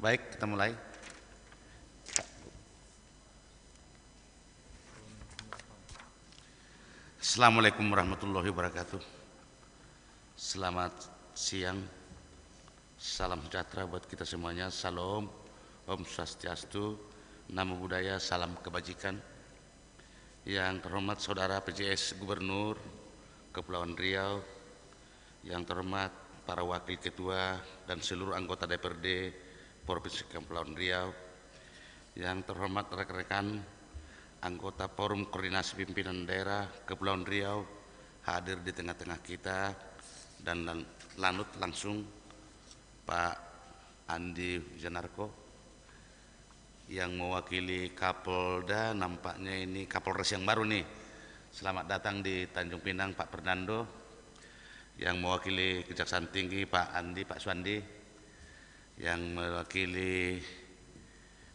Baik, kita mulai. Assalamualaikum warahmatullahi wabarakatuh. Selamat siang. Salam sejahtera buat kita semuanya. Salam, Om Swastiastu, Namo Buddhaya, salam kebajikan. Yang terhormat Saudara PJS Gubernur Kepulauan Riau, yang terhormat para wakil ketua dan seluruh anggota DPRD Provinsi Kepulauan Riau, yang terhormat rekan-rekan anggota Forum Koordinasi Pimpinan Daerah Kepulauan Riau hadir di tengah-tengah kita, dan lanut langsung Pak Andi Janarko yang mewakili Kapolda, nampaknya ini Kapolres yang baru nih. Selamat datang di Tanjung Pinang Pak Fernando. Yang mewakili Kejaksaan Tinggi Pak Andi, Pak Suandi. Yang mewakili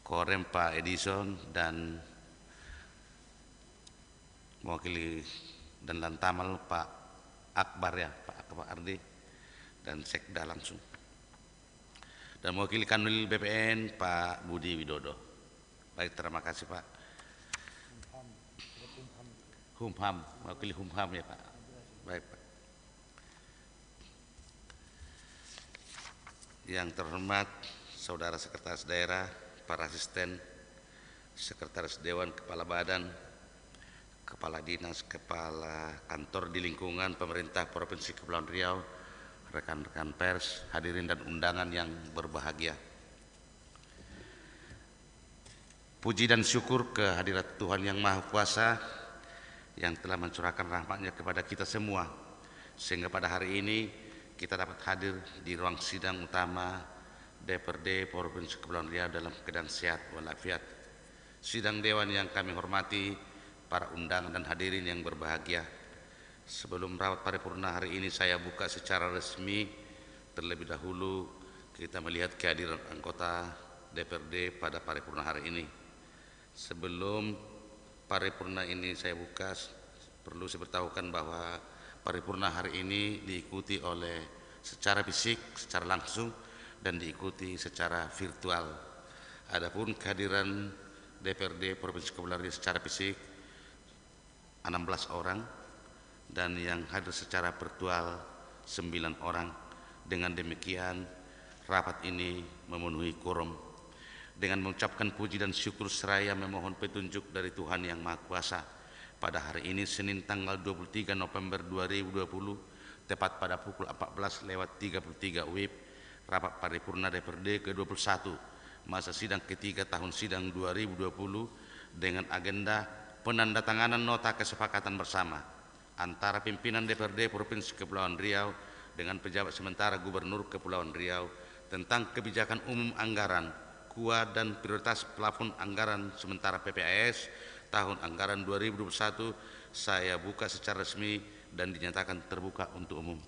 Korem Pak Edison, dan mewakili dan Lantamal Pak Akbar ya, Pak Akbar Ardi, dan Sekda langsung. Dan mewakili Kanwil BPN Pak Budi Widodo. Baik, terima kasih Pak. Humham, mewakili Humham ya Pak. Baik Pak. Yang terhormat Saudara Sekretaris Daerah, para asisten, Sekretaris Dewan, Kepala Badan, Kepala Dinas, Kepala Kantor di lingkungan Pemerintah Provinsi Kepulauan Riau, rekan-rekan pers, hadirin dan undangan yang berbahagia. Puji dan syukur kehadirat Tuhan Yang Maha Kuasa yang telah mencurahkan rahmat-Nya kepada kita semua, sehingga pada hari ini kita dapat hadir di ruang sidang utama DPRD Provinsi Kepulauan Riau dalam keadaan sehat walafiat. Sidang Dewan yang kami hormati, para undangan dan hadirin yang berbahagia, sebelum rapat paripurna hari ini saya buka secara resmi. Terlebih dahulu kita melihat kehadiran anggota DPRD pada paripurna hari ini. Sebelum paripurna ini saya buka, perlu saya beritahukan bahwa paripurna hari ini diikuti oleh secara fisik, secara langsung, dan diikuti secara virtual. Adapun kehadiran DPRD Provinsi Kepulauan Riau secara fisik 16 orang, dan yang hadir secara virtual 9 orang. Dengan demikian rapat ini memenuhi quorum. Dengan mengucapkan puji dan syukur seraya memohon petunjuk dari Tuhan Yang Maha Kuasa, pada hari ini Senin tanggal 23 November 2020 tepat pada pukul 14.33 WIB, rapat paripurna DPRD ke-21 masa sidang ketiga tahun sidang 2020 dengan agenda penandatanganan nota kesepakatan bersama antara pimpinan DPRD Provinsi Kepulauan Riau dengan pejabat sementara Gubernur Kepulauan Riau tentang kebijakan umum anggaran, KUA, dan prioritas plafon anggaran sementara PPAS tahun anggaran 2021. Saya buka secara resmi dan dinyatakan terbuka untuk umum.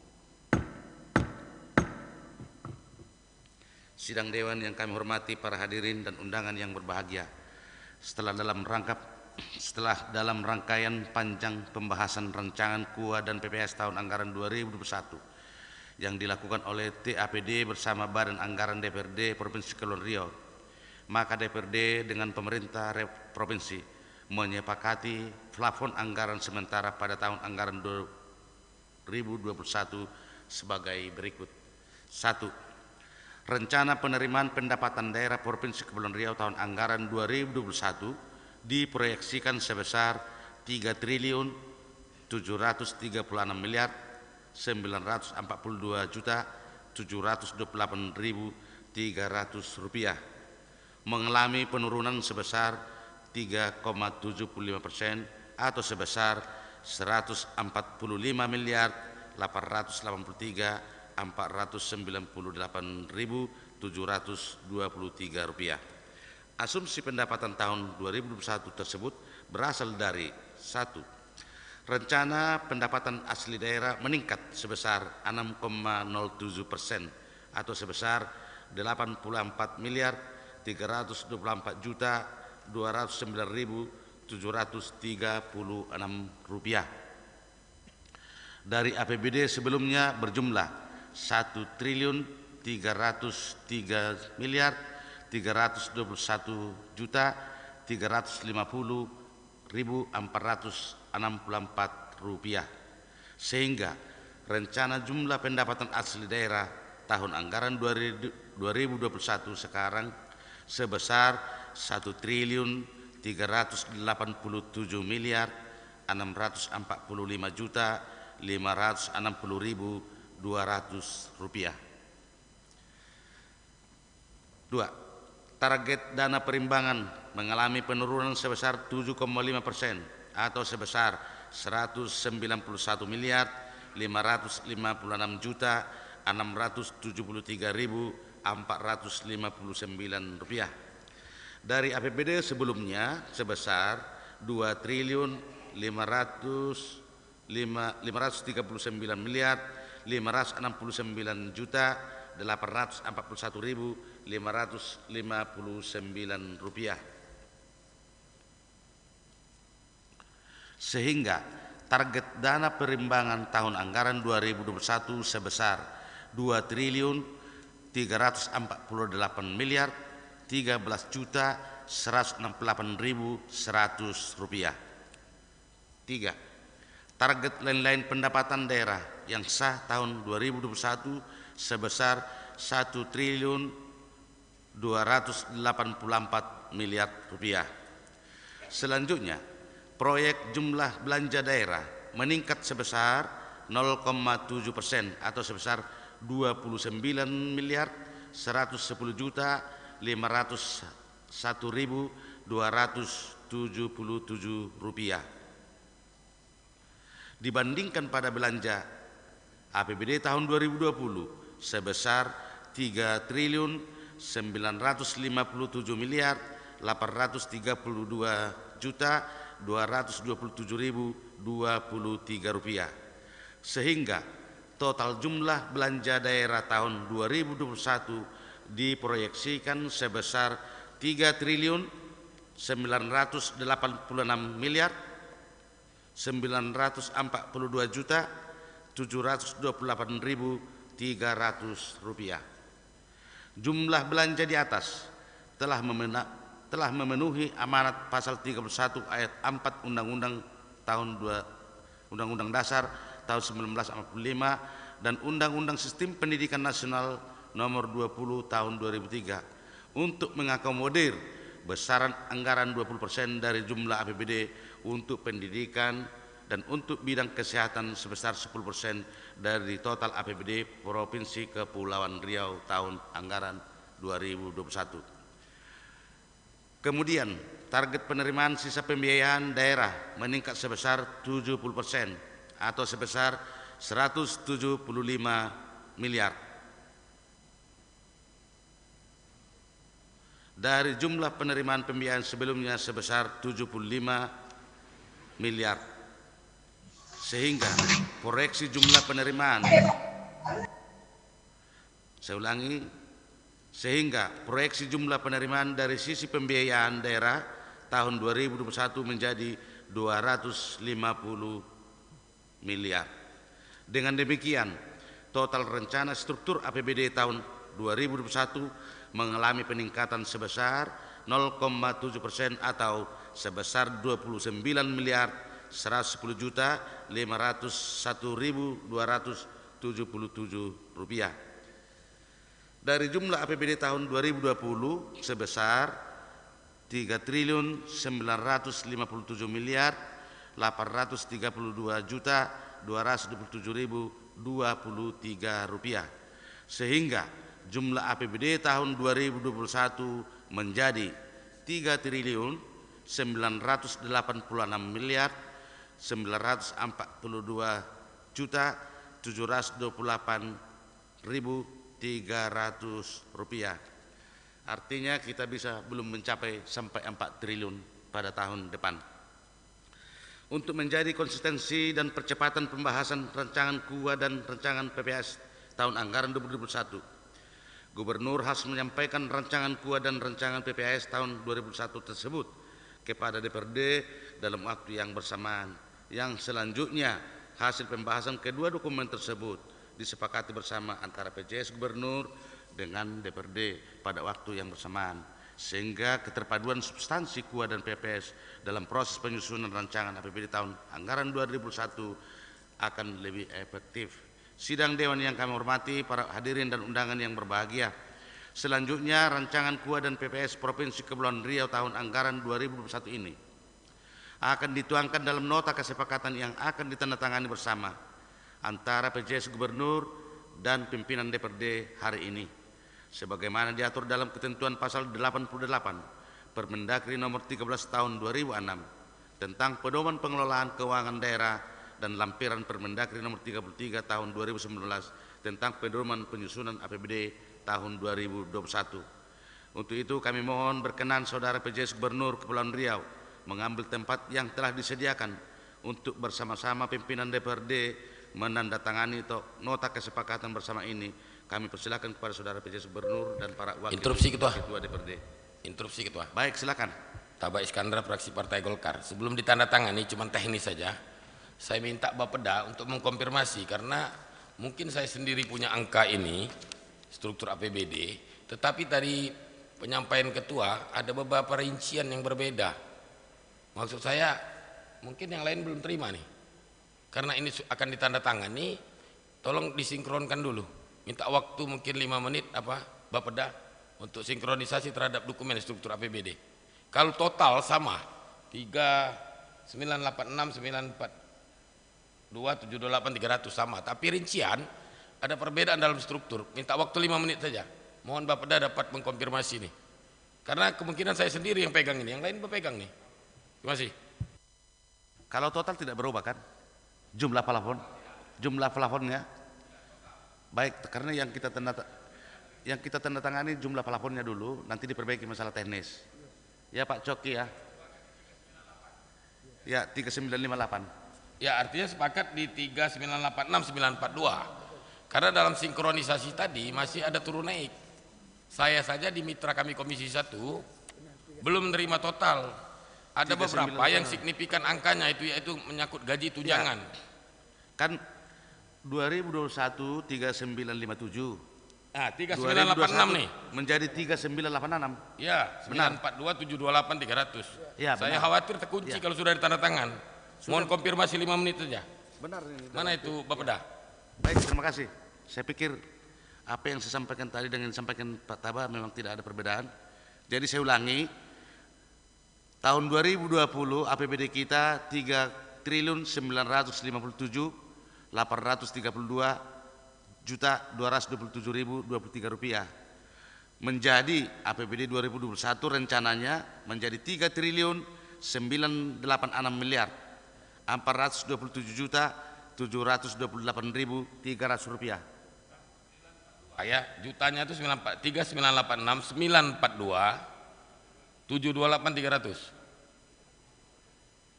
Sidang Dewan yang kami hormati, para hadirin dan undangan yang berbahagia, setelah dalam rangkaian panjang pembahasan rancangan KUA dan PPAS tahun anggaran 2021 yang dilakukan oleh TAPD bersama Badan Anggaran DPRD Provinsi Kepulauan Riau, maka DPRD dengan pemerintah provinsi menyepakati plafon anggaran sementara pada tahun anggaran 2021 sebagai berikut. 1. Rencana penerimaan pendapatan daerah Provinsi Kepulauan Riau tahun anggaran 2021 diproyeksikan sebesar 3.732.948.728.300 rupiah, mengalami penurunan sebesar 3,75% atau sebesar 145.498.723 rupiah. Asumsi pendapatan tahun 2021 tersebut berasal dari 1. Rencana pendapatan asli daerah meningkat sebesar 6,07% atau sebesar 84.329.736 rupiah. Dari APBD sebelumnya berjumlah 1.303.219.999 Rp321.350.464, sehingga rencana jumlah pendapatan asli daerah tahun anggaran 2021 sekarang sebesar 1.385.560.200 rupiah. 2. Target dana perimbangan mengalami penurunan sebesar 7,5% atau sebesar 191.553.459 rupiah dari APBD sebelumnya sebesar 2.539.541.559 rupiah, sehingga target dana perimbangan tahun anggaran 2021 sebesar 2.448.013.168.100 rupiah. 3. Target lain-lain pendapatan daerah yang sah tahun 2021 sebesar 1.284 miliar rupiah. Selanjutnya, proyek jumlah belanja daerah meningkat sebesar 0,7% atau sebesar 29.101.277 rupiah dibandingkan pada belanja APBD tahun 2020 sebesar 3.932.832.227.023 rupiah, sehingga total jumlah belanja daerah tahun 2021 diproyeksikan sebesar 3.942.728.300 rupiah. Jumlah belanja di atas telah memenuhi amanat pasal 31 ayat 4 Undang-Undang Dasar tahun 1945 dan Undang-Undang Sistem Pendidikan Nasional nomor 20 tahun 2003 untuk mengakomodir besaran anggaran 20% dari jumlah APBD untuk pendidikan dan untuk bidang kesehatan sebesar 10% dari total APBD Provinsi Kepulauan Riau tahun anggaran 2021. Kemudian, target penerimaan sisa pembiayaan daerah meningkat sebesar 70% atau sebesar 175 miliar dari jumlah penerimaan pembiayaan sebelumnya sebesar 75 miliar, sehingga proyeksi jumlah penerimaan dari sisi pembiayaan daerah tahun 2021 menjadi 250 miliar. Dengan demikian, total rencana struktur APBD tahun 2021 mengalami peningkatan sebesar 0,7% atau sebesar 29.101.277 rupiah. Dari jumlah APBD tahun 2020 sebesar 3.939.832.227.023 rupiah, sehingga jumlah APBD tahun 2021 menjadi 3.942.728.300 rupiah. Artinya kita belum mencapai sampai 4 triliun pada tahun depan. Untuk menjadi konsistensi dan percepatan pembahasan rancangan KUA dan rancangan PPS tahun anggaran 2021, Gubernur harus menyampaikan rancangan KUA dan rancangan PPS tahun 2021 tersebut kepada DPRD dalam waktu yang bersamaan. Yang selanjutnya, hasil pembahasan kedua dokumen tersebut disepakati bersama antara PJS Gubernur dengan DPRD pada waktu yang bersamaan, sehingga keterpaduan substansi KUA dan PPS dalam proses penyusunan rancangan APBD tahun anggaran 2021 akan lebih efektif. Sidang Dewan yang kami hormati, para hadirin dan undangan yang berbahagia, selanjutnya rancangan KUA dan PPS Provinsi Kepulauan Riau tahun anggaran 2021 ini akan dituangkan dalam nota kesepakatan yang akan ditandatangani bersama antara PJS Gubernur dan pimpinan DPRD hari ini, sebagaimana diatur dalam ketentuan pasal 88 Permendagri nomor 13 tahun 2006 tentang pedoman pengelolaan keuangan daerah dan lampiran Permendagri nomor 33 tahun 2019 tentang pedoman penyusunan APBD tahun 2021. Untuk itu kami mohon berkenan Saudara PJS Gubernur Kepulauan Riau mengambil tempat yang telah disediakan untuk bersama-sama pimpinan DPRD menandatangani nota kesepakatan bersama ini. Kami persilakan kepada Saudara PJS Gubernur dan para wakil Ketua DPRD. Interupsi Ketua. Baik, silakan. Taba Iskandar, fraksi Partai Golkar. Sebelum ditandatangani, cuma teknis saja. Saya minta Bapeda untuk mengkonfirmasi, karena mungkin saya sendiri punya angka ini, struktur APBD, tetapi tadi penyampaian Ketua ada beberapa rincian yang berbeda. Maksud saya, mungkin yang lain belum terima nih. Karena ini akan ditandatangani, tolong disinkronkan dulu. Minta waktu mungkin 5 menit Bapeda untuk sinkronisasi terhadap dokumen struktur APBD. Kalau total sama 3986 942 728 300 sama, tapi rincian ada perbedaan dalam struktur. Minta waktu 5 menit saja. Mohon Bapeda dapat mengkonfirmasi nih. Karena kemungkinan saya sendiri yang pegang ini, yang lain berpegang nih. Terima kasih. Kalau total tidak berubah kan? Jumlah plafonnya. Baik, karena yang kita tanda tangani jumlah plafonnya dulu, nanti diperbaiki masalah teknis. Ya Pak Coki ya. Ya 3958. Ya artinya sepakat di 3986 942. Karena dalam sinkronisasi tadi masih ada turun naik. Saya saja di mitra kami Komisi 1 belum menerima total. Ada beberapa yang signifikan angkanya itu, yaitu menyangkut gaji tunjangan. Ya. Kan 2021 3957. Nah, 3986 nih. Menjadi 3986. Ya, 942 728 300. Ya, saya khawatir terkunci kalau sudah ditandatangan. Mohon konfirmasi 5 menit saja. Benar ini. Mana itu Bapeda? Baik, terima kasih. Saya pikir apa yang saya sampaikan tadi dengan disampaikan Pak Taba memang tidak ada perbedaan. Jadi saya ulangi, tahun 2020 APBD kita 3.957.832.227.223 rupiah. Menjadi APBD 2021 rencananya menjadi 3.986 miliar 427.728.300 rupiah. Ya, jutanya itu 3986 942 728 300.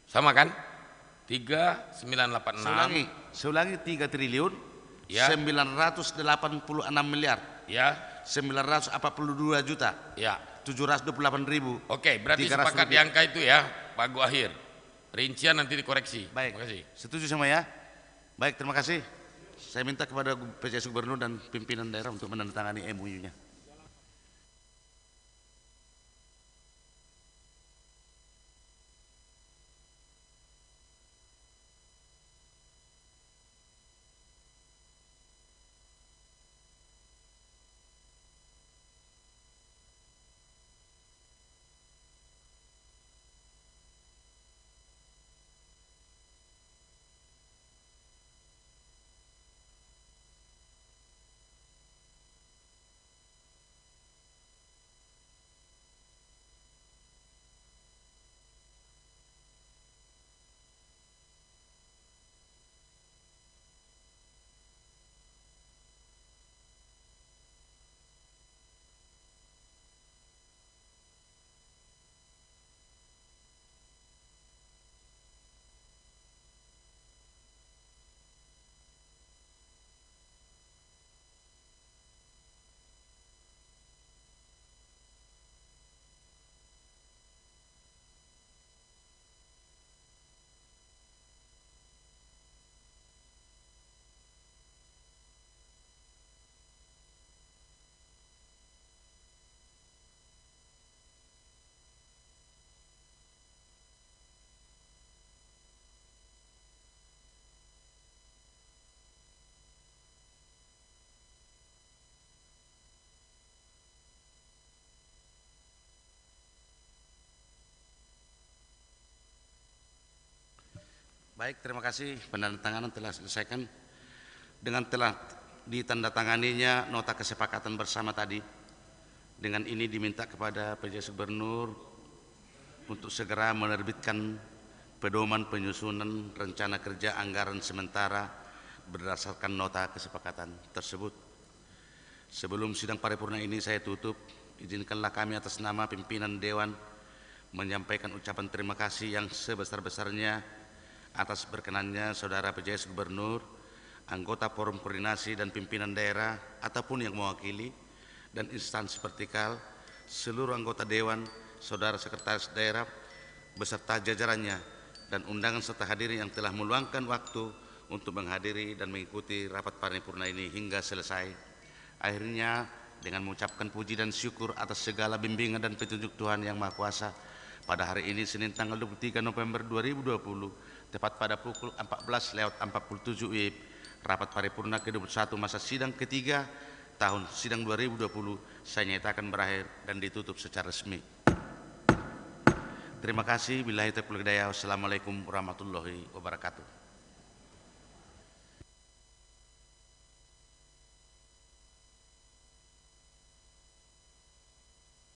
Sama kan? 3986. Saya ulangi 3 triliun ya. 986 miliar ya 942 juta ya 728.000. Oke, berarti sepakat di angka itu ya Pak Guahir. Rincian nanti dikoreksi. Baik, terima kasih. Setuju sama ya? Baik, terima kasih. Saya minta kepada PJS Gubernur dan pimpinan daerah untuk menandatangani MOU-nya. Baik, terima kasih. Penandatanganan telah selesaikan. Dengan telah ditandatanganinya nota kesepakatan bersama tadi, dengan ini diminta kepada PJ Gubernur untuk segera menerbitkan pedoman penyusunan rencana kerja anggaran sementara berdasarkan nota kesepakatan tersebut. Sebelum sidang paripurna ini saya tutup, izinkanlah kami atas nama pimpinan Dewan menyampaikan ucapan terima kasih yang sebesar-besarnya atas berkenannya Saudara PJ Gubernur, anggota Forum Koordinasi dan pimpinan daerah ataupun yang mewakili dan instansi vertikal, seluruh anggota Dewan, Saudara Sekretaris Daerah beserta jajarannya, dan undangan serta hadirin yang telah meluangkan waktu untuk menghadiri dan mengikuti rapat paripurna ini hingga selesai. Akhirnya dengan mengucapkan puji dan syukur atas segala bimbingan dan petunjuk Tuhan Yang Maha Kuasa, pada hari ini Senin tanggal 23 November 2020, tepat pada pukul 14:47 WIB, rapat paripurna ke-21 masa sidang ketiga tahun sidang 2020 saya nyatakan berakhir dan ditutup secara resmi. Terima kasih. Billahi taufiq wal hidayah. Wassalamualaikum warahmatullahi wabarakatuh.